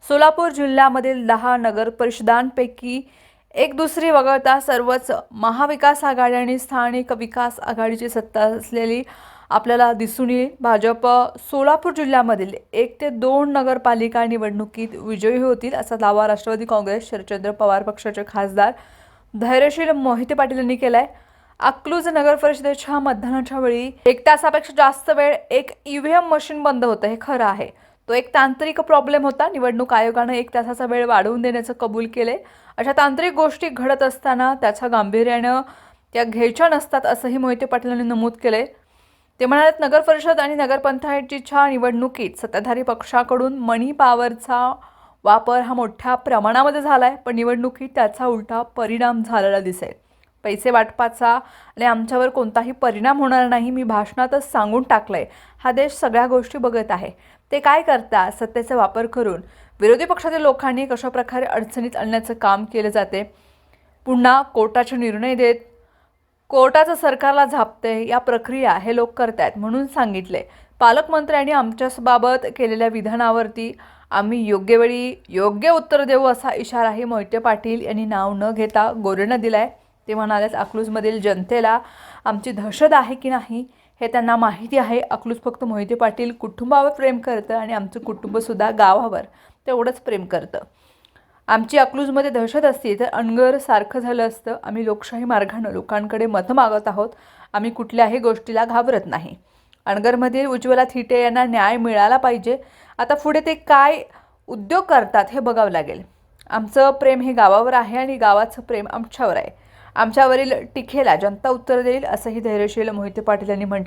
सोलापूर जिल्ह्यामधील 10 नगर परिषदांपैकी एक दुसरी वगळता सर्वच महाविकास आघाडी आणि स्थानिक विकास आघाडीची सत्ता असलेली आपल्याला दिसून येईल. भाजप सोलापूर जिल्ह्यामधील 1 ते 2 नगरपालिका निवडणुकीत विजयी होतील असा दावा राष्ट्रवादी काँग्रेस शरदचंद्र पवार पक्षाचे खासदार धैर्यशील मोहिते पाटील यांनी केलाय. अकलूज नगर परिषदेच्या मतदानाच्या वेळी 1 तासापेक्षा जास्त वेळ एक ईव्हीएम मशीन बंद होतं हे खरं आहे. तो एक तांत्रिक प्रॉब्लेम होता. निवडणूक आयोगानं 1 तासाचा वेळ वाढवून देण्याचं कबूल केले. अशा तांत्रिक गोष्टी घडत असताना त्याच्या गांभीर्यानं त्या घ्यायच्या नसतात असंही मोहिते पाटील यांनी नमूद केले. ते म्हणाले, नगर परिषद आणि नगरपंचायतीच्या निवडणुकीत सत्ताधारी पक्षाकडून मनी पॉवरचा वापर हा मोठ्या प्रमाणामध्ये झालाय, पण निवडणुकीत त्याचा उलटा परिणाम झालेला दिसेल. पैसे वाटपाचा आणि आमच्यावर कोणताही परिणाम होणार नाही, मी भाषणातच सांगून टाकलंय. हा देश सगळ्या गोष्टी बघत आहे. ते काय करतात? सत्तेचा वापर करून विरोधी पक्षातील लोकांनी कशा प्रकारे अडचणीत आणण्याचं काम केलं जाते. पुन्हा कोर्टाचे निर्णय देत कोर्टाचं सरकारला झापते या प्रक्रिया हे लोक करतायत म्हणून सांगितले. पालकमंत्र्यांनी आमच्याबाबत केलेल्या विधानावरती आम्ही योग्य वेळी योग्य उत्तर देऊ असा इशाराही मोहिते पाटील यांनी नाव न घेता गोरेनं दिलाय. ते म्हणाले, अकलूजमधील जनतेला आमची दहशत आहे की नाही हे त्यांना माहिती आहे. अकलूज फक्त मोहिते पाटील कुटुंबावर प्रेम करतं आणि आमचं कुटुंबसुद्धा गावावर तेवढंच प्रेम करतं. आमची अकलूजमध्ये दहशत असती तर अनगर सारखं झालं असतं. आम्ही लोकशाही मार्गानं लोकांकडे मतं मागत आहोत. आम्ही कुठल्याही गोष्टीला घाबरत नाही. अनगरमधील उज्ज्वला थिटे यांना न्याय मिळाला पाहिजे. आता पुढे ते काय उद्योग करतात हे बघावं लागेल. आमचं प्रेम हे गावावर आहे आणि गावाचं प्रेम आमच्यावर आहे. आमच्यावरील टीकेला जनता उत्तर देईल असंही धैर्यशील मोहिते पाटील यांनी म्हटलं.